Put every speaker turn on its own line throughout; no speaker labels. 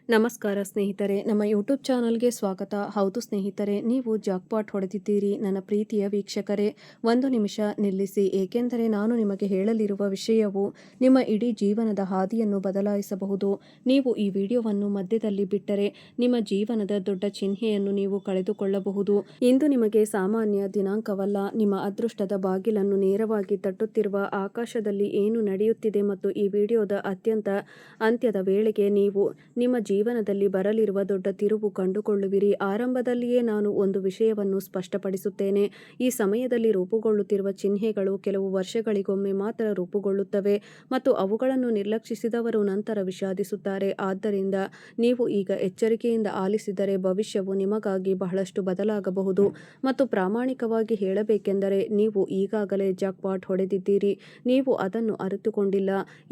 ನಮಸ್ಕಾರ ಸ್ನೇಹಿತರೆ, ನಮ್ಮ ಯೂಟ್ಯೂಬ್ ಚಾನಲ್ಗೆ ಸ್ವಾಗತ. ಹೌದು ಸ್ನೇಹಿತರೆ, ನೀವು ಜಾಕ್ಪಾಟ್ ಹೊಡೆದಿದ್ದೀರಿ. ನನ್ನ ಪ್ರೀತಿಯ ವೀಕ್ಷಕರೇ, ಒಂದು ನಿಮಿಷ ನಿಲ್ಲಿಸಿ, ಏಕೆಂದರೆ ನಾನು ನಿಮಗೆ ಹೇಳಲಿರುವ ವಿಷಯವು ನಿಮ್ಮ ಇಡೀ ಜೀವನದ ಹಾದಿಯನ್ನು ಬದಲಾಯಿಸಬಹುದು. ನೀವು ಈ ವಿಡಿಯೋವನ್ನು ಮಧ್ಯದಲ್ಲಿ ಬಿಟ್ಟರೆ ನಿಮ್ಮ ಜೀವನದ ದೊಡ್ಡ ಚಿಹ್ನೆಯನ್ನು ನೀವು ಕಳೆದುಕೊಳ್ಳಬಹುದು. ಇಂದು ನಿಮಗೆ ಸಾಮಾನ್ಯ ದಿನಾಂಕವಲ್ಲ, ನಿಮ್ಮ ಅದೃಷ್ಟದ ಬಾಗಿಲನ್ನು ನೇರವಾಗಿ ತಟ್ಟುತ್ತಿರುವ ಆಕಾಶದಲ್ಲಿ ಏನು ನಡೆಯುತ್ತಿದೆ ಮತ್ತು ಈ ವಿಡಿಯೋದ ಅಂತ್ಯದ ವೇಳೆಗೆ ನೀವು ನಿಮ್ಮ ಜೀವನದಲ್ಲಿ ಬರಲಿರುವ ದೊಡ್ಡ ತಿರುವು ಕಂಡುಕೊಳ್ಳುವಿರಿ. ಆರಂಭದಲ್ಲಿಯೇ ನಾನು ಒಂದು ವಿಷಯವನ್ನು ಸ್ಪಷ್ಟಪಡಿಸುತ್ತೇನೆ. ಈ ಸಮಯದಲ್ಲಿ ರೂಪುಗೊಳ್ಳುತ್ತಿರುವ ಚಿಹ್ನೆಗಳು ಕೆಲವು ವರ್ಷಗಳಿಗೊಮ್ಮೆ ಮಾತ್ರ ರೂಪುಗೊಳ್ಳುತ್ತವೆ ಮತ್ತು ಅವುಗಳನ್ನು ನಿರ್ಲಕ್ಷಿಸಿದವರು ನಂತರ ವಿಷಾದಿಸುತ್ತಾರೆ. ಆದ್ದರಿಂದ ನೀವು ಈಗ ಎಚ್ಚರಿಕೆಯಿಂದ ಆಲಿಸಿದರೆ ಭವಿಷ್ಯವು ನಿಮಗಾಗಿ ಬಹಳಷ್ಟು ಬದಲಾಗಬಹುದು. ಮತ್ತು ಪ್ರಾಮಾಣಿಕವಾಗಿ ಹೇಳಬೇಕೆಂದರೆ, ನೀವು ಈಗಾಗಲೇ ಜಾಕ್ಪಾಟ್ ಹೊಡೆದಿದ್ದೀರಿ. ನೀವು ಅದನ್ನು ಅರಿತುಕೊಂಡಿಲ್ಲ.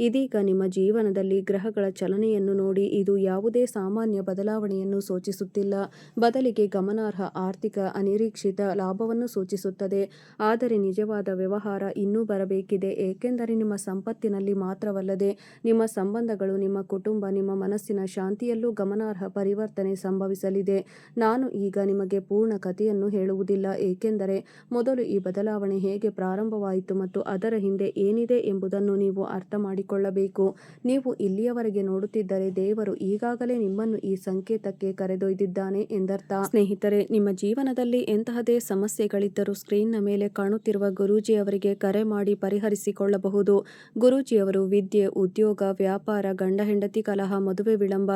ಇದೀಗ ನಿಮ್ಮ ಜೀವನದಲ್ಲಿ ಗ್ರಹಗಳ ಚಲನೆಯನ್ನು ನೋಡಿ, ಇದು ಯಾವುದೇ ಸಾಮಾನ್ಯ ಬದಲಾವಣೆಯನ್ನು ಸೂಚಿಸುತ್ತಿಲ್ಲ, ಬದಲಿಗೆ ಗಮನಾರ್ಹ ಆರ್ಥಿಕ ಅನಿರೀಕ್ಷಿತ ಲಾಭವನ್ನು ಸೂಚಿಸುತ್ತದೆ. ಆದರೆ ನಿಜವಾದ ವ್ಯವಹಾರ ಇನ್ನೂ ಬರಬೇಕಿದೆ, ಏಕೆಂದರೆ ನಿಮ್ಮ ಸಂಪತ್ತಿನಲ್ಲಿ ಮಾತ್ರವಲ್ಲದೆ ನಿಮ್ಮ ಸಂಬಂಧಗಳು, ನಿಮ್ಮ ಕುಟುಂಬ, ನಿಮ್ಮ ಮನಸ್ಸಿನ ಶಾಂತಿಯಲ್ಲೂ ಗಮನಾರ್ಹ ಪರಿವರ್ತನೆ ಸಂಭವಿಸಲಿದೆ. ನಾನು ಈಗ ನಿಮಗೆ ಪೂರ್ಣ ಕಥೆಯನ್ನು ಹೇಳುವುದಿಲ್ಲ, ಏಕೆಂದರೆ ಮೊದಲು ಈ ಬದಲಾವಣೆ ಹೇಗೆ ಪ್ರಾರಂಭವಾಯಿತು ಮತ್ತು ಅದರ ಹಿಂದೆ ಏನಿದೆ ಎಂಬುದನ್ನು ನೀವು ಅರ್ಥಮಾಡಿಕೊಳ್ಳಬೇಕು. ನೀವು ಇಲ್ಲಿಯವರೆಗೆ ನೋಡುತ್ತಿದ್ದರೆ, ದೇವರು ಈಗಾಗಲೇ ನಿಮ್ಮನ್ನು ಈ ಸಂಕೇತಕ್ಕೆ ಕರೆದೊಯ್ದಿದ್ದಾನೆ ಎಂದರ್ಥ. ಸ್ನೇಹಿತರೆ, ನಿಮ್ಮ ಜೀವನದಲ್ಲಿ ಎಂತಹದೇ ಸಮಸ್ಯೆಗಳಿದ್ದರೂ ಸ್ಕ್ರೀನ್ನ ಮೇಲೆ ಕಾಣುತ್ತಿರುವ ಗುರೂಜಿಯವರಿಗೆ ಕರೆ ಮಾಡಿ ಪರಿಹರಿಸಿಕೊಳ್ಳಬಹುದು. ಗುರೂಜಿಯವರು ವಿದ್ಯೆ, ಉದ್ಯೋಗ, ವ್ಯಾಪಾರ, ಗಂಡ ಹೆಂಡತಿ ಕಲಹ, ಮದುವೆ ವಿಳಂಬ,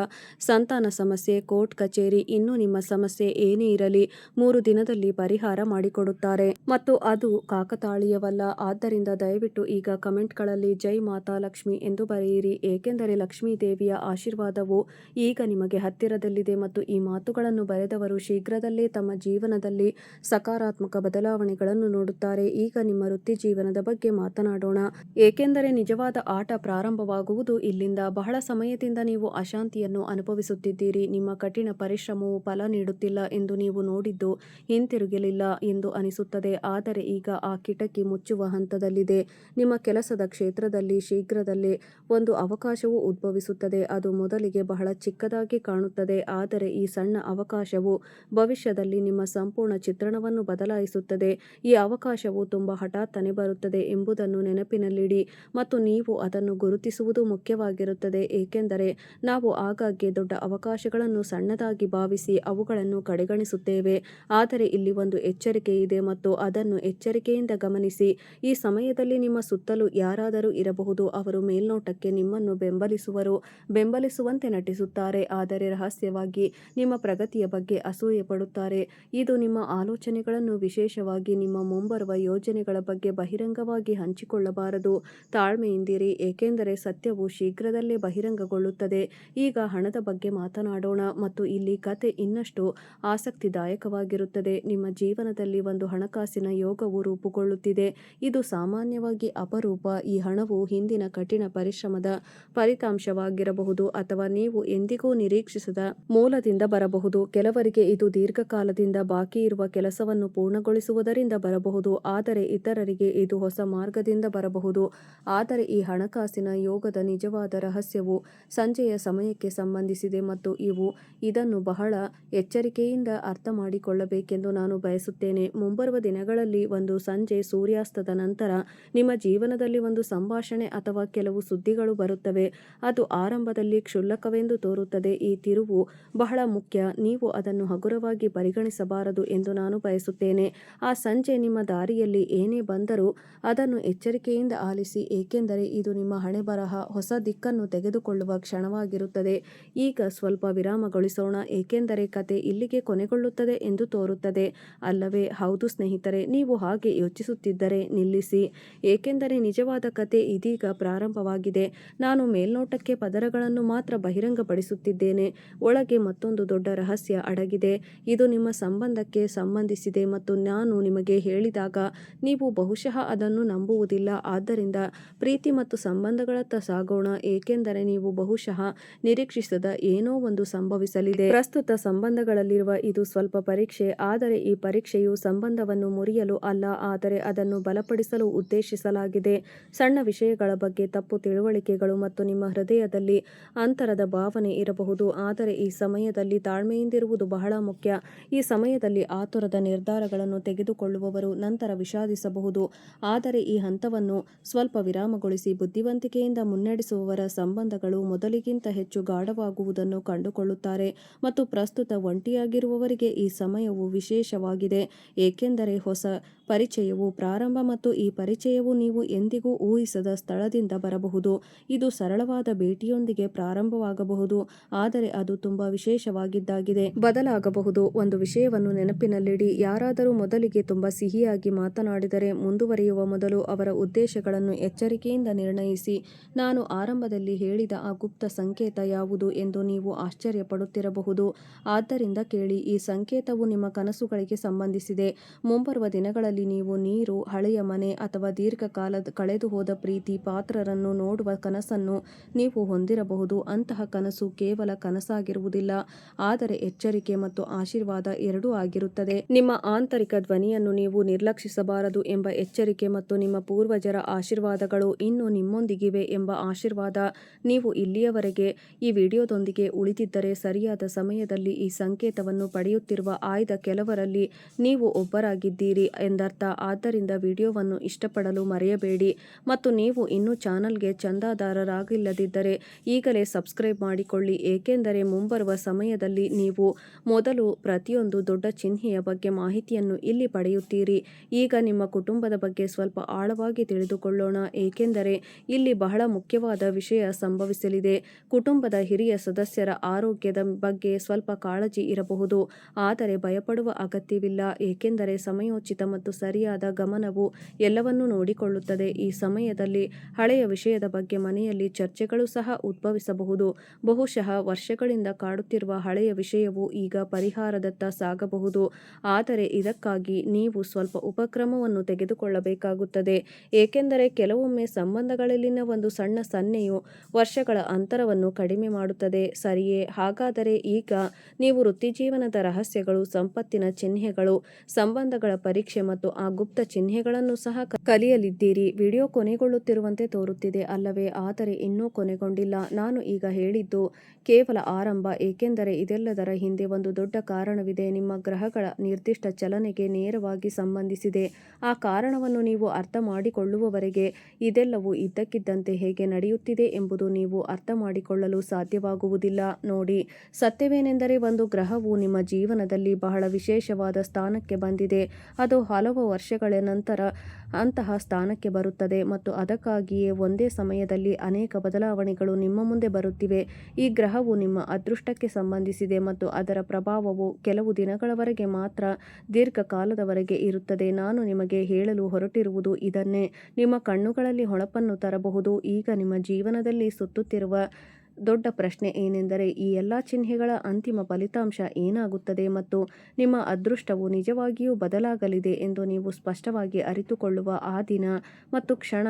ಸಂತಾನ ಸಮಸ್ಯೆ, ಕೋರ್ಟ್ ಕಚೇರಿ, ಇನ್ನು ನಿಮ್ಮ ಸಮಸ್ಯೆ ಏನೇ ಇರಲಿ 3 ದಿನದಲ್ಲಿ ಪರಿಹಾರ ಮಾಡಿಕೊಡುತ್ತಾರೆ. ಮತ್ತು ಅದು ಕಾಕತಾಳೀಯವಲ್ಲ. ಆದ್ದರಿಂದ ದಯವಿಟ್ಟು ಈಗ ಕಮೆಂಟ್ಗಳಲ್ಲಿ ಜೈ ಮಾತಾ ಲಕ್ಷ್ಮಿ ಎಂದು ಬರೆಯಿರಿ, ಏಕೆಂದರೆ ಲಕ್ಷ್ಮೀ ದೇವಿಯ ಆಶೀರ್ವಾದವು ಈಗ ನಿಮಗೆ ಹತ್ತಿರದಲ್ಲಿದೆ ಮತ್ತು ಈ ಮಾತುಗಳನ್ನು ಬರೆದವರು ಶೀಘ್ರದಲ್ಲೇ ತಮ್ಮ ಜೀವನದಲ್ಲಿ ಸಕಾರಾತ್ಮಕ ಬದಲಾವಣೆಗಳನ್ನು ನೋಡುತ್ತಾರೆ. ಈಗ ನಿಮ್ಮ ವೃತ್ತಿ ಜೀವನದ ಬಗ್ಗೆ ಮಾತನಾಡೋಣ, ಏಕೆಂದರೆ ನಿಜವಾದ ಆಟ ಪ್ರಾರಂಭವಾಗುವುದು ಇಲ್ಲಿಂದ. ಬಹಳ ಸಮಯದಿಂದ ನೀವು ಅಶಾಂತಿಯನ್ನು ಅನುಭವಿಸುತ್ತಿದ್ದೀರಿ. ನಿಮ್ಮ ಕಠಿಣ ಪರಿಶ್ರಮವು ಫಲ ನೀಡುತ್ತಿಲ್ಲ ಎಂದು ನೀವು ನೋಡಿದ್ದು ಹಿಂತಿರುಗಲಿಲ್ಲ ಎಂದು ಅನಿಸುತ್ತದೆ. ಆದರೆ ಈಗ ಆ ಕಿಟಕಿ ಮುಚ್ಚುವ ಹಂತದಲ್ಲಿದೆ. ನಿಮ್ಮ ಕೆಲಸದ ಕ್ಷೇತ್ರದಲ್ಲಿ ಶೀಘ್ರದಲ್ಲೇ ಒಂದು ಅವಕಾಶವು ಉದ್ಭವಿಸುತ್ತದೆ. ಅದು ಮೊದಲಿಗೆ ಬಹಳ ಚಿಕ್ಕದಾಗಿ ಕಾಣುತ್ತದೆ, ಆದರೆ ಈ ಸಣ್ಣ ಅವಕಾಶವು ಭವಿಷ್ಯದಲ್ಲಿ ನಿಮ್ಮ ಸಂಪೂರ್ಣ ಚಿತ್ರಣವನ್ನು ಬದಲಾಯಿಸುತ್ತದೆ. ಈ ಅವಕಾಶವು ತುಂಬಾ ಹಠಾತ್ತನೆ ಬರುತ್ತದೆ ಎಂಬುದನ್ನು ನೆನಪಿನಲ್ಲಿಡಿ ಮತ್ತು ನೀವು ಅದನ್ನು ಗುರುತಿಸುವುದು ಮುಖ್ಯವಾಗಿರುತ್ತದೆ, ಏಕೆಂದರೆ ನಾವು ಆಗಾಗ್ಗೆ ದೊಡ್ಡ ಅವಕಾಶಗಳನ್ನು ಸಣ್ಣದಾಗಿ ಭಾವಿಸಿ ಅವುಗಳನ್ನು ಕಡೆಗಣಿಸುತ್ತೇವೆ. ಆದರೆ ಇಲ್ಲಿ ಒಂದು ಎಚ್ಚರಿಕೆ ಇದೆ ಮತ್ತು ಅದನ್ನು ಎಚ್ಚರಿಕೆಯಿಂದ ಗಮನಿಸಿ. ಈ ಸಮಯದಲ್ಲಿ ನಿಮ್ಮ ಸುತ್ತಲೂ ಯಾರಾದರೂ ಇರಬಹುದು. ಅವರು ಮೇಲ್ನೋಟಕ್ಕೆ ನಿಮ್ಮನ್ನು ಬೆಂಬಲಿಸುವಂತೆ ನಟಿಸುತ್ತಾರೆ, ಆದರೆ ರಹಸ್ಯವಾಗಿ ನಿಮ್ಮ ಪ್ರಗತಿಯ ಬಗ್ಗೆ ಅಸೂಯೆ ಪಡುತ್ತಾರೆ. ಇದು ನಿಮ್ಮ ಆಲೋಚನೆಗಳನ್ನು, ವಿಶೇಷವಾಗಿ ನಿಮ್ಮ ಮುಂಬರುವ ಯೋಜನೆಗಳ ಬಗ್ಗೆ ಬಹಿರಂಗವಾಗಿ ಹಂಚಿಕೊಳ್ಳಬಾರದು. ತಾಳ್ಮೆಯಿಂದಿರಿ, ಏಕೆಂದರೆ ಸತ್ಯವು ಶೀಘ್ರದಲ್ಲೇ ಬಹಿರಂಗಗೊಳ್ಳುತ್ತದೆ. ಈಗ ಹಣದ ಬಗ್ಗೆ ಮಾತನಾಡೋಣ ಮತ್ತು ಇಲ್ಲಿ ಕಥೆ ಇನ್ನಷ್ಟು ಆಸಕ್ತಿದಾಯಕವಾಗಿರುತ್ತದೆ. ನಿಮ್ಮ ಜೀವನದಲ್ಲಿ ಒಂದು ಹಣಕಾಸಿನ ಯೋಗವು ರೂಪುಗೊಳ್ಳುತ್ತಿದೆ. ಇದು ಸಾಮಾನ್ಯವಾಗಿ ಅಪರೂಪ. ಈ ಹಣವು ಹಿಂದಿನ ಕಠಿಣ ಪರಿಶ್ರಮದ ಫಲಿತಾಂಶವಾಗಿರಬಹುದು ಅಥವಾ ನೀವು ಎಂದಿಗೂ ನಿರೀಕ್ಷಿಸದ ಮೂಲದಿಂದ ಬರಬಹುದು. ಕೆಲವರಿಗೆ ಇದು ದೀರ್ಘಕಾಲದಿಂದ ಬಾಕಿ ಇರುವ ಕೆಲಸವನ್ನು ಪೂರ್ಣಗೊಳಿಸುವುದರಿಂದ ಬರಬಹುದು, ಆದರೆ ಇತರರಿಗೆ ಇದು ಹೊಸ ಮಾರ್ಗದಿಂದ ಬರಬಹುದು. ಆದರೆ ಈ ಹಣಕಾಸಿನ ಯೋಗದ ನಿಜವಾದ ರಹಸ್ಯವು ಸಂಜೆಯ ಸಮಯಕ್ಕೆ ಸಂಬಂಧಿಸಿದೆ ಮತ್ತು ಇದನ್ನು ಬಹಳ ಎಚ್ಚರಿಕೆಯಿಂದ ಅರ್ಥಮಾಡಿಕೊಳ್ಳಬೇಕೆಂದು ನಾನು ಬಯಸುತ್ತೇನೆ. ಮುಂಬರುವ ದಿನಗಳಲ್ಲಿ ಒಂದು ಸಂಜೆ ಸೂರ್ಯಾಸ್ತದ ನಂತರ ನಿಮ್ಮ ಜೀವನದಲ್ಲಿ ಒಂದು ಸಂಭಾಷಣೆ ಅಥವಾ ಕೆಲವು ಸುದ್ದಿಗಳು ಬರುತ್ತವೆ. ಅದು ಆರಂಭದಲ್ಲಿ ಕ್ಷುಲ್ಲಕವೆಂದು ತೋರುತ್ತದೆ. ಈ ತಿರುವು ಬಹಳ ಮುಖ್ಯ. ನೀವು ಅದನ್ನು ಹಗುರವಾಗಿ ಪರಿಗಣಿಸಬಾರದು ಎಂದು ನಾನು ಬಯಸುತ್ತೇನೆ. ಆ ಸಂಜೆ ನಿಮ್ಮ ದಾರಿಯಲ್ಲಿ ಏನೇ ಬಂದರೂ ಅದನ್ನು ಎಚ್ಚರಿಕೆಯಿಂದ ಆಲಿಸಿ, ಏಕೆಂದರೆ ಇದು ನಿಮ್ಮ ಹಣೆಬರಹ ಹೊಸ ದಿಕ್ಕನ್ನು ತೆಗೆದುಕೊಳ್ಳುವ ಕ್ಷಣವಾಗಿರುತ್ತದೆ. ಈಗ ಸ್ವಲ್ಪ ವಿರಾಮಗೊಳಿಸೋಣ, ಏಕೆಂದರೆ ಕತೆ ಇಲ್ಲಿಗೆ ಕೊನೆಗೊಳ್ಳುತ್ತದೆ ಎಂದು ತೋರುತ್ತದೆ, ಅಲ್ಲವೇ? ಹೌದು ಸ್ನೇಹಿತರೆ, ನೀವು ಹಾಗೆ ಯೋಚಿಸುತ್ತಿದ್ದರೆ ನಿಲ್ಲಿಸಿ, ಏಕೆಂದರೆ ನಿಜವಾದ ಕತೆ ಇದೀಗ ಪ್ರಾರಂಭವಾಗಿದೆ. ನಾನು ಮೇಲ್ನೋಟಕ್ಕೆ ಪದರಗಳನ್ನು ಮಾತ್ರ ಬಹಿರಂಗಪಡಿಸುತ್ತಿದ್ದೇನೆ, ಒಳಗೆ ಮತ್ತೊಂದು ದೊಡ್ಡ ರಹಸ್ಯ ಅಡಗಿದೆ. ಇದು ನಿಮ್ಮ ಸಂಬಂಧಕ್ಕೆ ಸಂಬಂಧಿಸಿದೆ ಮತ್ತು ನಾನು ನಿಮಗೆ ಹೇಳಿದಾಗ ನೀವು ಬಹುಶಃ ಅದನ್ನು ನಂಬುವುದಿಲ್ಲ. ಆದ್ದರಿಂದ ಪ್ರೀತಿ ಮತ್ತು ಸಂಬಂಧಗಳತ್ತ ಸಾಗೋಣ, ಏಕೆಂದರೆ ನೀವು ಬಹುಶಃ ನಿರೀಕ್ಷಿಸದ ಏನೋ ಒಂದು ಸಂಭವಿಸಲಿದೆ. ಪ್ರಸ್ತುತ ಸಂಬಂಧಗಳಲ್ಲಿರುವ ಇದು ಸ್ವಲ್ಪ ಪರೀಕ್ಷೆ, ಆದರೆ ಈ ಪರೀಕ್ಷೆಯು ಸಂಬಂಧವನ್ನು ಮುರಿಯಲು ಅಲ್ಲ, ಆದರೆ ಅದನ್ನು ಬಲಪಡಿಸಲು ಉದ್ದೇಶಿಸಲಾಗಿದೆ. ಸಣ್ಣ ವಿಷಯಗಳ ಬಗ್ಗೆ ತಪ್ಪು ತಿಳುವಳಿಕೆಗಳು ಮತ್ತು ನಿಮ್ಮ ಹೃದಯದಲ್ಲಿ ಅಂತರದ ಭಾವನೆ ಬೇಗನೆ ಇರಬಹುದು. ಆದರೆ ಈ ಸಮಯದಲ್ಲಿ ತಾಳ್ಮೆಯಿಂದಿರುವುದು ಬಹಳ ಮುಖ್ಯ. ಈ ಸಮಯದಲ್ಲಿ ಆತುರದ ನಿರ್ಧಾರಗಳನ್ನು ತೆಗೆದುಕೊಳ್ಳುವವರು ನಂತರ ವಿಷಾದಿಸಬಹುದು. ಆದರೆ ಈ ಹಂತವನ್ನು ಸ್ವಲ್ಪ ವಿರಾಮಗೊಳಿಸಿ ಬುದ್ಧಿವಂತಿಕೆಯಿಂದ ಮುನ್ನಡೆಸುವವರ ಸಂಬಂಧಗಳು ಮೊದಲಿಗಿಂತ ಹೆಚ್ಚು ಗಾಢವಾಗುವುದನ್ನು ಕಂಡುಕೊಳ್ಳುತ್ತಾರೆ. ಮತ್ತು ಪ್ರಸ್ತುತ ಒಂಟಿಯಾಗಿರುವವರಿಗೆ ಈ ಸಮಯವು ವಿಶೇಷವಾಗಿದೆ, ಏಕೆಂದರೆ ಹೊಸ ಪರಿಚಯವು ಪ್ರಾರಂಭ ಮತ್ತು ಈ ಪರಿಚಯವು ನೀವು ಎಂದಿಗೂ ಊಹಿಸದ ಸ್ಥಳದಿಂದ ಬರಬಹುದು. ಇದು ಸರಳವಾದ ಭೇಟಿಯೊಂದಿಗೆ ಪ್ರಾರಂಭವಾಗಬಹುದು, ಆದರೆ ಅದು ತುಂಬಾ ವಿಶೇಷವಾಗಿದ್ದಾಗಿದೆ ಬದಲಾಗಬಹುದು. ಒಂದು ವಿಷಯವನ್ನು ನೆನಪಿನಲ್ಲಿಡಿ, ಯಾರಾದರೂ ಮೊದಲಿಗೆ ತುಂಬಾ ಸಿಹಿಯಾಗಿ ಮಾತನಾಡಿದರೆ ಮುಂದುವರಿಯುವ ಮೊದಲು ಅವರ ಉದ್ದೇಶಗಳನ್ನು ಎಚ್ಚರಿಕೆಯಿಂದ ನಿರ್ಣಯಿಸಿ. ನಾನು ಆರಂಭದಲ್ಲಿ ಹೇಳಿದ ಆ ಗುಪ್ತ ಸಂಕೇತ ಯಾವುದು ಎಂದು ನೀವು ಆಶ್ಚರ್ಯಪಡುತ್ತಿರಬಹುದು. ಆದ್ದರಿಂದ ಕೇಳಿ, ಈ ಸಂಕೇತವು ನಿಮ್ಮ ಕನಸುಗಳಿಗೆ ಸಂಬಂಧಿಸಿದೆ. ಮುಂಬರುವ ದಿನಗಳಲ್ಲಿ ನೀವು ನೀರು, ಹಳೆಯ ಮನೆ ಅಥವಾ ದೀರ್ಘಕಾಲದ ಕಳೆದುಹೋದ ಪ್ರೀತಿ ಪಾತ್ರರನ್ನು ನೋಡುವ ಕನಸನ್ನು ನೀವು ಹೊಂದಿರಬಹುದು. ಅಂತಹ ಕನಸು ಕೇವಲ ಕನಸಾಗಿರುವುದಿಲ್ಲ, ಆದರೆ ಎಚ್ಚರಿಕೆ ಮತ್ತು ಆಶೀರ್ವಾದ ಎರಡೂ ಆಗಿರುತ್ತದೆ. ನಿಮ್ಮ ಆಂತರಿಕ ಧ್ವನಿಯನ್ನು ನೀವು ನಿರ್ಲಕ್ಷಿಸಬಾರದು ಎಂಬ ಎಚ್ಚರಿಕೆ ಮತ್ತು ನಿಮ್ಮ ಪೂರ್ವಜರ ಆಶೀರ್ವಾದಗಳು ಇನ್ನೂ ನಿಮ್ಮೊಂದಿಗಿವೆ ಎಂಬ ಆಶೀರ್ವಾದ. ನೀವು ಇಲ್ಲಿಯವರೆಗೆ ಈ ವಿಡಿಯೋದೊಂದಿಗೆ ಉಳಿದಿದ್ದರೆ ಸರಿಯಾದ ಸಮಯದಲ್ಲಿ ಈ ಸಂಕೇತವನ್ನು ಪಡೆಯುತ್ತಿರುವ ಆಯ್ದ ಕೆಲವರಲ್ಲಿ ನೀವು ಒಬ್ಬರಾಗಿದ್ದೀರಿ ಎಂದರ್ಥ. ಆದ್ದರಿಂದ ವಿಡಿಯೋವನ್ನು ಇಷ್ಟಪಡಲು ಮರೆಯಬೇಡಿ ಮತ್ತು ನೀವು ಇನ್ನೂ ಚಾನಲ್ಗೆ ಚಂದಾದಾರರಾಗಿಲ್ಲದಿದ್ದರೆ ಈಗಲೇ ಸಬ್ಸ್ಕ್ರೈಬ್ ಮಾಡಿಕೊಳ್ಳಿ, ಏಕೆಂದರೆ ಮುಂಬರುವ ಸಮಯದಲ್ಲಿ ನೀವು ಮೊದಲು ಪ್ರತಿಯೊಂದು ದೊಡ್ಡ ಚಿಹ್ನೆಯ ಬಗ್ಗೆ ಮಾಹಿತಿಯನ್ನು ಇಲ್ಲಿ ಪಡೆಯುತ್ತೀರಿ. ಈಗ ನಿಮ್ಮ ಕುಟುಂಬದ ಬಗ್ಗೆ ಸ್ವಲ್ಪ ಆಳವಾಗಿ ತಿಳಿದುಕೊಳ್ಳೋಣ, ಏಕೆಂದರೆ ಇಲ್ಲಿ ಬಹಳ ಮುಖ್ಯವಾದ ವಿಷಯ ಸಂಭವಿಸಲಿದೆ. ಕುಟುಂಬದ ಹಿರಿಯ ಸದಸ್ಯರ ಆರೋಗ್ಯದ ಬಗ್ಗೆ ಸ್ವಲ್ಪ ಕಾಳಜಿ ಇರಬಹುದು, ಆದರೆ ಭಯಪಡುವ ಅಗತ್ಯವಿಲ್ಲ, ಏಕೆಂದರೆ ಸಮಯೋಚಿತ ಮತ್ತು ಸರಿಯಾದ ಗಮನವು ಎಲ್ಲವನ್ನೂ ನೋಡಿಕೊಳ್ಳುತ್ತದೆ. ಈ ಸಮಯದಲ್ಲಿ ಹಳೆಯ ವಿಷಯದ ಬಗ್ಗೆ ಮನೆಯಲ್ಲಿ ಚರ್ಚೆಗಳು ಸಹ ಉದ್ಭವಿಸಬಹುದು. ಬಹುಶಃ ವರ್ಷಗಳಿಂದ ಕಾಡುತ್ತಿರುವ ಹಳೆಯ ವಿಷಯವು ಈಗ ಪರಿಹಾರದತ್ತ ಸಾಗಬಹುದು, ಆದರೆ ಇದಕ್ಕಾಗಿ ನೀವು ಸ್ವಲ್ಪ ಉಪಕ್ರಮವನ್ನು ತೆಗೆದುಕೊಳ್ಳಬೇಕಾಗುತ್ತದೆ, ಏಕೆಂದರೆ ಕೆಲವೊಮ್ಮೆ ಸಂಬಂಧಗಳಲ್ಲಿನ ಒಂದು ಸಣ್ಣ ಸನ್ನೆಯು ವರ್ಷಗಳ ಅಂತರವನ್ನು ಕಡಿಮೆ ಮಾಡುತ್ತದೆ. ಸರಿಯೇ? ಹಾಗಾದರೆ ಈಗ ನೀವು ವೃತ್ತಿಜೀವನದ ರಹಸ್ಯಗಳು, ಸಂಪತ್ತಿನ ಚಿಹ್ನೆಗಳು, ಸಂಬಂಧಗಳ ಪರೀಕ್ಷೆ ಮತ್ತು ಆ ಗುಪ್ತ ಚಿಹ್ನೆಗಳನ್ನು ಸಹ ಕಲಿಯಲಿದ್ದೀರಿ. ವಿಡಿಯೋ ಕೊನೆಗೊಳ್ಳುತ್ತಿರುವಂತೆ ತೋರುತ್ತಿದೆ, ಅಲ್ಲವೇ? ಆದರೆ ಇನ್ನೂ ಕೊನೆಗೊಂಡಿಲ್ಲ. ನಾನು ಈಗ ಹೇಳಿದ್ದು ಕೇವಲ ಆರಂಭ, ಏಕೆಂದರೆ ಇದೆಲ್ಲದರ ಹಿಂದೆ ಒಂದು ದೊಡ್ಡ ಕಾರಣವಿದೆ. ನಿಮ್ಮ ಗ್ರಹಗಳ ನಿರ್ದಿಷ್ಟ ಚಲನೆಗೆ ನೇರವಾಗಿ ಸಂಬಂಧಿಸಿದೆ. ಆ ಕಾರಣವನ್ನು ನೀವು ಅರ್ಥ ಮಾಡಿಕೊಳ್ಳುವವರೆಗೆ ಇದೆಲ್ಲವೂ ಇದ್ದಕ್ಕಿದ್ದಂತೆ ಹೇಗೆ ನಡೆಯುತ್ತಿದೆ ಎಂಬುದು ನೀವು ಅರ್ಥಮಾಡಿಕೊಳ್ಳಲು ಸಾಧ್ಯವಾಗುವುದಿಲ್ಲ. ನೋಡಿ, ಸತ್ಯವೇನೆಂದರೆ ಒಂದು ಗ್ರಹವು ನಿಮ್ಮ ಜೀವನದಲ್ಲಿ ಬಹಳ ವಿಶೇಷವಾದ ಸ್ಥಾನಕ್ಕೆ ಬಂದಿದೆ. ಅದು ಹಲವು ವರ್ಷಗಳ ನಂತರ ಅಂತಹ ಸ್ಥಾನಕ್ಕೆ ಬರುತ್ತದೆ ಮತ್ತು ಅದಕ್ಕಾಗಿಯೇ ಒಂದೇ ಸಮಯದಲ್ಲಿ ಅನೇಕ ಬದಲಾವಣೆಗಳು ನಿಮ್ಮ ಮುಂದೆ ಬರುತ್ತಿವೆ. ಈ ಗ್ರಹವು ನಿಮ್ಮ ಅದೃಷ್ಟಕ್ಕೆ ಸಂಬಂಧಿಸಿದೆ ಮತ್ತು ಅದರ ಪ್ರಭಾವವು ಕೆಲವು ದಿನಗಳವರೆಗೆ ಮಾತ್ರ ದೀರ್ಘಕಾಲದವರೆಗೆ ಇರುತ್ತದೆ. ನಾನು ನಿಮಗೆ ಹೇಳಲು ಹೊರಟಿರುವುದು ಇದನ್ನೇ. ನಿಮ್ಮ ಕಣ್ಣುಗಳಲ್ಲಿ ಹೊಳಪನ್ನು ತರಬಹುದು. ಈಗ ನಿಮ್ಮ ಜೀವನದಲ್ಲಿ ಸುತ್ತುತ್ತಿರುವ ದೊಡ್ಡ ಪ್ರಶ್ನೆ ಏನೆಂದರೆ, ಈ ಎಲ್ಲ ಚಿಹ್ನೆಗಳ ಅಂತಿಮ ಫಲಿತಾಂಶ ಏನಾಗುತ್ತದೆ ಮತ್ತು ನಿಮ್ಮ ಅದೃಷ್ಟವು ನಿಜವಾಗಿಯೂ ಬದಲಾಗಲಿದೆ ಎಂದು ನೀವು ಸ್ಪಷ್ಟವಾಗಿ ಅರಿತುಕೊಳ್ಳುವ ಆ ದಿನ ಮತ್ತು ಕ್ಷಣ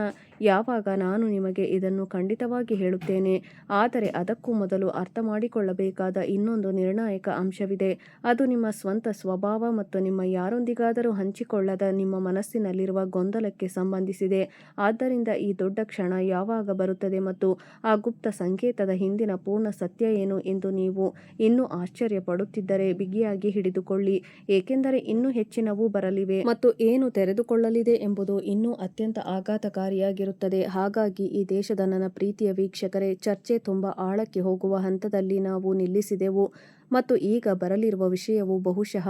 ಯಾವಾಗ. ನಾನು ನಿಮಗೆ ಇದನ್ನು ಖಂಡಿತವಾಗಿ ಹೇಳುತ್ತೇನೆ, ಆದರೆ ಅದಕ್ಕೂ ಮೊದಲು ಅರ್ಥಮಾಡಿಕೊಳ್ಳಬೇಕಾದ ಇನ್ನೊಂದು ನಿರ್ಣಾಯಕ ಅಂಶವಿದೆ. ಅದು ನಿಮ್ಮ ಸ್ವಂತ ಸ್ವಭಾವ ಮತ್ತು ನಿಮ್ಮ ಯಾರೊಂದಿಗಾದರೂ ಹಂಚಿಕೊಳ್ಳದ ನಿಮ್ಮ ಮನಸ್ಸಿನಲ್ಲಿರುವ ಗೊಂದಲಕ್ಕೆ ಸಂಬಂಧಿಸಿದೆ. ಆದ್ದರಿಂದ ಈ ದೊಡ್ಡ ಕ್ಷಣ ಯಾವಾಗ ಬರುತ್ತದೆ ಮತ್ತು ಆ ಗುಪ್ತ ಸಂಕೇತದ ಹಿಂದಿನ ಪೂರ್ಣ ಸತ್ಯ ಏನು ಎಂದು ನೀವು ಇನ್ನೂ ಆಶ್ಚರ್ಯಪಡುತ್ತಿದ್ದರೆ ಬಿಗಿಯಾಗಿ ಹಿಡಿದುಕೊಳ್ಳಿ, ಏಕೆಂದರೆ ಇನ್ನೂ ಹೆಚ್ಚಿನವು ಬರಲಿವೆ ಮತ್ತು ಏನು ತೆರೆದುಕೊಳ್ಳಲಿದೆ ಎಂಬುದು ಇನ್ನೂ ಅತ್ಯಂತ ಆಘಾತಕಾರಿಯಾಗಿರುತ್ತದೆ. ಹಾಗಾಗಿ ಈ ದೇಶದ ನನ್ನ ಪ್ರೀತಿಯ ವೀಕ್ಷಕರೇ, ಚರ್ಚೆ ತುಂಬಾ ಆಳಕ್ಕೆ ಹೋಗುವ ಹಂತದಲ್ಲಿ ನಾವು ನಿಲ್ಲಿಸಿದೆವು ಮತ್ತು ಈಗ ಬರಲಿರುವ ವಿಷಯವು ಬಹುಶಃ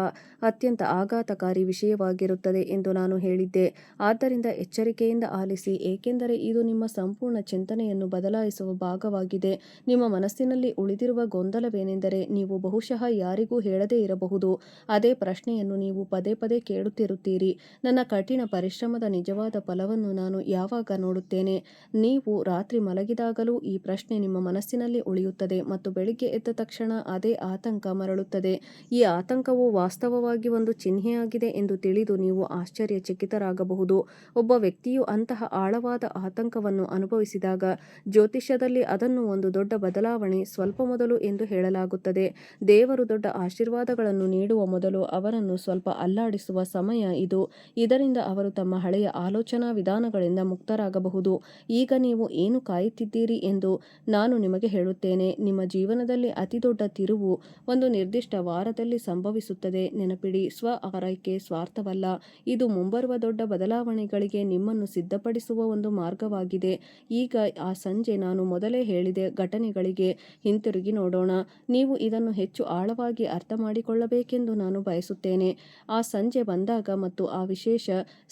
ಅತ್ಯಂತ ಆಘಾತಕಾರಿ ವಿಷಯವಾಗಿರುತ್ತದೆ ಎಂದು ನಾನು ಹೇಳಿದ್ದೆ. ಆದ್ದರಿಂದ ಎಚ್ಚರಿಕೆಯಿಂದ ಆಲಿಸಿ, ಏಕೆಂದರೆ ಇದು ನಿಮ್ಮ ಸಂಪೂರ್ಣ ಚಿಂತನೆಯನ್ನು ಬದಲಾಯಿಸುವ ಭಾಗವಾಗಿದೆ. ನಿಮ್ಮ ಮನಸ್ಸಿನಲ್ಲಿ ಉಳಿದಿರುವ ಗೊಂದಲವೇನೆಂದರೆ, ನೀವು ಬಹುಶಃ ಯಾರಿಗೂ ಹೇಳದೇ ಇರಬಹುದು. ಅದೇ ಪ್ರಶ್ನೆಯನ್ನು ನೀವು ಪದೇ ಪದೇ ಕೇಳುತ್ತಿರುತ್ತೀರಿ, ನನ್ನ ಕಠಿಣ ಪರಿಶ್ರಮದ ನಿಜವಾದ ಫಲವನ್ನು ನಾನು ಯಾವಾಗ ನೋಡುತ್ತೇನೆ? ನೀವು ರಾತ್ರಿ ಮಲಗಿದಾಗಲೂ ಈ ಪ್ರಶ್ನೆ ನಿಮ್ಮ ಮನಸ್ಸಿನಲ್ಲಿ ಉಳಿಯುತ್ತದೆ ಮತ್ತು ಬೆಳಿಗ್ಗೆ ಎದ್ದ ತಕ್ಷಣ ಅದೇ ಆತಂಕ ಆತಂಕ ಮರಳುತ್ತದೆ. ಈ ಆತಂಕವು ವಾಸ್ತವವಾಗಿ ಒಂದು ಚಿಹ್ನೆಯಾಗಿದೆ ಎಂದು ತಿಳಿದು ನೀವು ಆಶ್ಚರ್ಯಚಕಿತರಾಗಬಹುದು. ಒಬ್ಬ ವ್ಯಕ್ತಿಯು ಅಂತಹ ಆಳವಾದ ಆತಂಕವನ್ನು ಅನುಭವಿಸಿದಾಗ ಜ್ಯೋತಿಷ್ಯದಲ್ಲಿ ಅದನ್ನು ಒಂದು ದೊಡ್ಡ ಬದಲಾವಣೆ ಸ್ವಲ್ಪ ಮೊದಲು ಎಂದು ಹೇಳಲಾಗುತ್ತದೆ. ದೇವರು ದೊಡ್ಡ ಆಶೀರ್ವಾದಗಳನ್ನು ನೀಡುವ ಮೊದಲು ಅವರನ್ನು ಸ್ವಲ್ಪ ಅಲ್ಲಾಡಿಸುವ ಸಮಯ ಇದು. ಇದರಿಂದ ಅವರು ತಮ್ಮ ಹಳೆಯ ಆಲೋಚನಾ ವಿಧಾನಗಳಿಂದ ಮುಕ್ತರಾಗಬಹುದು. ಈಗ ನೀವು ಏನು ಕಾಯುತ್ತಿದ್ದೀರಿ ಎಂದು ನಾನು ನಿಮಗೆ ಹೇಳುತ್ತೇನೆ. ನಿಮ್ಮ ಜೀವನದಲ್ಲಿ ಅತಿದೊಡ್ಡ ತಿರುವು ಒಂದು ನಿರ್ದಿಷ್ಟ ವಾರದಲ್ಲಿ ಸಂಭವಿಸುತ್ತದೆ. ನೆನಪಿಡಿ, ಸ್ವ ಆರೈಕೆ ಸ್ವಾರ್ಥವಲ್ಲ. ಇದು ಮುಂಬರುವ ದೊಡ್ಡ ಬದಲಾವಣೆಗಳಿಗೆ ನಿಮ್ಮನ್ನು ಸಿದ್ಧಪಡಿಸುವ ಒಂದು ಮಾರ್ಗವಾಗಿದೆ. ಈಗ ಆ ಸಂಜೆ ನಾನು ಮೊದಲೇ ಹೇಳಿದ ಘಟನೆಗಳಿಗೆ ಹಿಂತಿರುಗಿ ನೋಡೋಣ. ನೀವು ಇದನ್ನು ಹೆಚ್ಚು ಆಳವಾಗಿ ಅರ್ಥ ಮಾಡಿಕೊಳ್ಳಬೇಕೆಂದು ನಾನು ಬಯಸುತ್ತೇನೆ. ಆ ಸಂಜೆ ಬಂದಾಗ ಮತ್ತು ಆ ವಿಶೇಷ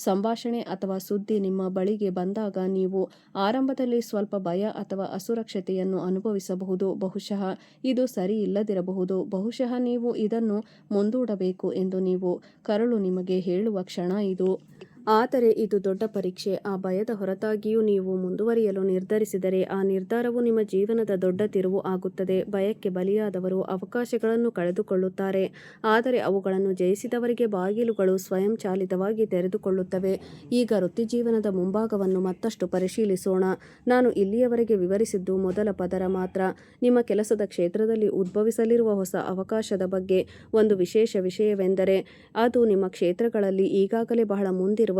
ಸಂಭಾಷಣೆ ಅಥವಾ ಸುದ್ದಿ ನಿಮ್ಮ ಬಳಿಗೆ ಬಂದಾಗ ನೀವು ಆರಂಭದಲ್ಲಿ ಸ್ವಲ್ಪ ಭಯ ಅಥವಾ ಅಸುರಕ್ಷತೆಯನ್ನು ಅನುಭವಿಸಬಹುದು. ಬಹುಶಃ ಇದು ಸರಿ ಇಲ್ಲದಿರಬಹುದು. ಬಹುಶಃ ನೀವು ಇದನ್ನು ಮುಂದೂಡಬೇಕು ಎಂದು ನೀವು ಕರುಳು ನಿಮಗೆ ಹೇಳುವ ಕ್ಷಣ ಇದು. ಆದರೆ ಇದು ದೊಡ್ಡ ಪರೀಕ್ಷೆ. ಆ ಭಯದ ಹೊರತಾಗಿಯೂ ನೀವು ಮುಂದುವರಿಯಲು ನಿರ್ಧರಿಸಿದರೆ ಆ ನಿರ್ಧಾರವು ನಿಮ್ಮ ಜೀವನದ ದೊಡ್ಡ ತಿರುವು ಆಗುತ್ತದೆ. ಭಯಕ್ಕೆ ಬಲಿಯಾದವರು ಅವಕಾಶಗಳನ್ನು ಕಳೆದುಕೊಳ್ಳುತ್ತಾರೆ, ಆದರೆ ಅವುಗಳನ್ನು ಜಯಿಸಿದವರಿಗೆ ಬಾಗಿಲುಗಳು ಸ್ವಯಂಚಾಲಿತವಾಗಿ ತೆರೆದುಕೊಳ್ಳುತ್ತವೆ. ಈಗ ವೃತ್ತಿಜೀವನದ ಮುಂಭಾಗವನ್ನು ಮತ್ತಷ್ಟು ಪರಿಶೀಲಿಸೋಣ. ನಾನು ಇಲ್ಲಿಯವರೆಗೆ ವಿವರಿಸಿದ್ದು ಮೊದಲ ಪದರ ಮಾತ್ರ. ನಿಮ್ಮ ಕೆಲಸದ ಕ್ಷೇತ್ರದಲ್ಲಿ ಉದ್ಭವಿಸಲಿರುವ ಹೊಸ ಅವಕಾಶದ ಬಗ್ಗೆ ಒಂದು ವಿಶೇಷ ವಿಷಯವೆಂದರೆ ಅದು ನಿಮ್ಮ ಕ್ಷೇತ್ರಗಳಲ್ಲಿ ಈಗಾಗಲೇ ಬಹಳ ಮುಂದಿರುವ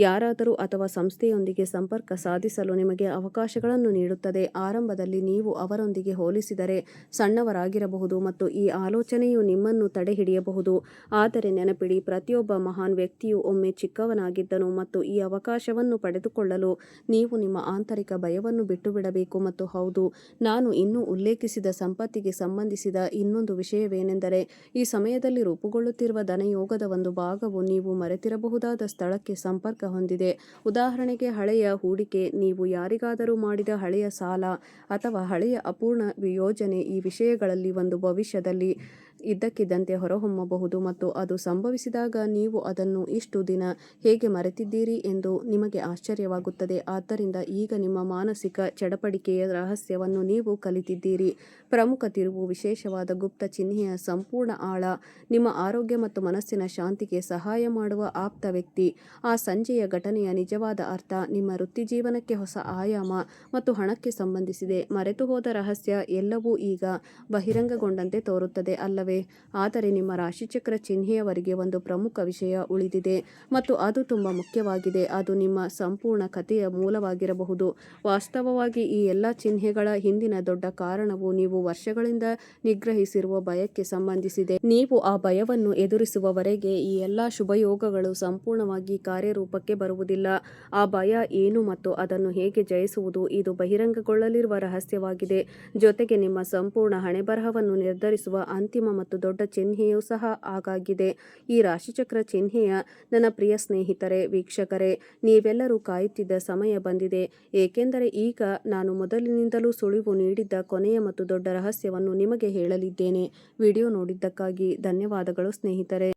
ಯಾರಾದರೂ ಅಥವಾ ಸಂಸ್ಥೆಯೊಂದಿಗೆ ಸಂಪರ್ಕ ಸಾಧಿಸಲು ನಿಮಗೆ ಅವಕಾಶಗಳನ್ನು ನೀಡುತ್ತದೆ. ಆರಂಭದಲ್ಲಿ ನೀವು ಅವರೊಂದಿಗೆ ಹೋಲಿಸಿದರೆ ಸಣ್ಣವರಾಗಿರಬಹುದು ಮತ್ತು ಈ ಆಲೋಚನೆಯು ನಿಮ್ಮನ್ನು ತಡೆಹಿಡಿಯಬಹುದು. ಆದರೆ ನೆನಪಿಡಿ, ಪ್ರತಿಯೊಬ್ಬ ಮಹಾನ್ ವ್ಯಕ್ತಿಯು ಒಮ್ಮೆ ಚಿಕ್ಕವನಾಗಿದ್ದನು ಮತ್ತು ಈ ಅವಕಾಶವನ್ನು ಪಡೆದುಕೊಳ್ಳಲು ನೀವು ನಿಮ್ಮ ಆಂತರಿಕ ಭಯವನ್ನು ಬಿಟ್ಟುಬಿಡಬೇಕು. ಮತ್ತು ಹೌದು, ನಾನು ಇನ್ನೂ ಉಲ್ಲೇಖಿಸಿದ ಸಂಪತ್ತಿಗೆ ಸಂಬಂಧಿಸಿದ ಇನ್ನೊಂದು ವಿಷಯವೇನೆಂದರೆ ಈ ಸಮಯದಲ್ಲಿ ರೂಪುಗೊಳ್ಳುತ್ತಿರುವ ಧನಯೋಗದ ಒಂದು ಭಾಗವು ನೀವು ಮರೆತಿರಬಹುದಾದ ಸ್ಥಳಕ್ಕೆ ಸಂಪರ್ಕ ಹೊಂದಿದೆ. ಉದಾಹರಣೆಗೆ, ಹಳೆಯ ಹೂಡಿಕೆ, ನೀವು ಯಾರಿಗಾದರೂ ಮಾಡಿದ ಹಳೆಯ ಸಾಲ ಅಥವಾ ಹಳೆಯ ಅಪೂರ್ಣ ಯೋಜನೆ. ಈ ವಿಷಯಗಳಲ್ಲಿ ಒಂದು ಭವಿಷ್ಯದಲ್ಲಿ ಇದ್ದಕ್ಕಿದ್ದಂತೆ ಹೊರಹೊಮ್ಮಬಹುದು ಮತ್ತು ಅದು ಸಂಭವಿಸಿದಾಗ ನೀವು ಅದನ್ನು ಇಷ್ಟು ದಿನ ಹೇಗೆ ಮರೆತಿದ್ದೀರಿ ಎಂದು ನಿಮಗೆ ಆಶ್ಚರ್ಯವಾಗುತ್ತದೆ. ಆದ್ದರಿಂದ ಈಗ ನಿಮ್ಮ ಮಾನಸಿಕ ಚಡಪಡಿಕೆಯ ರಹಸ್ಯವನ್ನು ನೀವು ಕಲಿತಿದ್ದೀರಿ. ಪ್ರಮುಖ ತಿರುವು, ವಿಶೇಷವಾದ ಗುಪ್ತ ಚಿಹ್ನೆಯ ಸಂಪೂರ್ಣ ಆಳ, ನಿಮ್ಮ ಆರೋಗ್ಯ ಮತ್ತು ಮನಸ್ಸಿನ ಶಾಂತಿಗೆ ಸಹಾಯ ಮಾಡುವ ಆಪ್ತ ವ್ಯಕ್ತಿ. ಆ ಸಂಜೆಯ ಘಟನೆಯ ನಿಜವಾದ ಅರ್ಥ ನಿಮ್ಮ ವೃತ್ತಿಜೀವನಕ್ಕೆ ಹೊಸ ಆಯಾಮ ಮತ್ತು ಹಣಕ್ಕೆ ಸಂಬಂಧಿಸಿದೆ. ಮರೆತುಹೋದ ರಹಸ್ಯ ಎಲ್ಲವೂ ಈಗ ಬಹಿರಂಗಗೊಂಡಂತೆ ತೋರುತ್ತದೆ, ಅಲ್ಲವೇ? ಆದರೆ ನಿಮ್ಮ ರಾಶಿಚಕ್ರ ಚಿಹ್ನೆಯವರೆಗೆ ಒಂದು ಪ್ರಮುಖ ವಿಷಯ ಉಳಿದಿದೆ ಮತ್ತು ಅದು ತುಂಬಾ ಮುಖ್ಯವಾಗಿದೆ. ಅದು ನಿಮ್ಮ ಸಂಪೂರ್ಣ ಕಥೆಯ ಮೂಲವಾಗಿರಬಹುದು. ವಾಸ್ತವವಾಗಿ ಈ ಎಲ್ಲ ಚಿಹ್ನೆಗಳ ಹಿಂದಿನ ದೊಡ್ಡ ಕಾರಣವು ನೀವು ವರ್ಷಗಳಿಂದ ನಿಗ್ರಹಿಸಿರುವ ಭಯಕ್ಕೆ ಸಂಬಂಧಿಸಿದೆ. ನೀವು ಆ ಭಯವನ್ನು ಎದುರಿಸುವವರೆಗೆ ಈ ಎಲ್ಲ ಶುಭಯೋಗಗಳು ಸಂಪೂರ್ಣವಾಗಿ ಕಾರ್ಯರೂಪಕ್ಕೆ ಬರುವುದಿಲ್ಲ. ಆ ಭಯ ಏನು ಮತ್ತು ಅದನ್ನು ಹೇಗೆ ಜಯಿಸುವುದು, ಇದು ಬಹಿರಂಗಗೊಳ್ಳಲಿರುವ ರಹಸ್ಯವಾಗಿದೆ. ಜೊತೆಗೆ ನಿಮ್ಮ ಸಂಪೂರ್ಣ ಹಣೆಬರಹವನ್ನು ನಿರ್ಧರಿಸುವ ಅಂತಿಮ ಮತ್ತು ದೊಡ್ಡ ಚಿಹ್ನೆಯೂ ಸಹ ಹಾಗಾಗಿದೆ. ಈ ರಾಶಿಚಕ್ರ ಚಿಹ್ನೆಯ ನನ್ನ ಪ್ರಿಯ ಸ್ನೇಹಿತರೆ, ವೀಕ್ಷಕರೇ, ನೀವೆಲ್ಲರೂ ಕಾಯುತ್ತಿದ್ದ ಸಮಯ ಬಂದಿದೆ. ಏಕೆಂದರೆ ಈಗ ನಾನು ಮೊದಲಿನಿಂದಲೂ ಸುಳಿವು ನೀಡಿದ್ದ ಕೊನೆಯ ಮತ್ತು ದೊಡ್ಡ ರಹಸ್ಯವನ್ನು ನಿಮಗೆ ಹೇಳಲಿದ್ದೇನೆ. ವಿಡಿಯೋ ನೋಡಿದ್ದಕ್ಕಾಗಿ ಧನ್ಯವಾದಗಳು ಸ್ನೇಹಿತರೆ.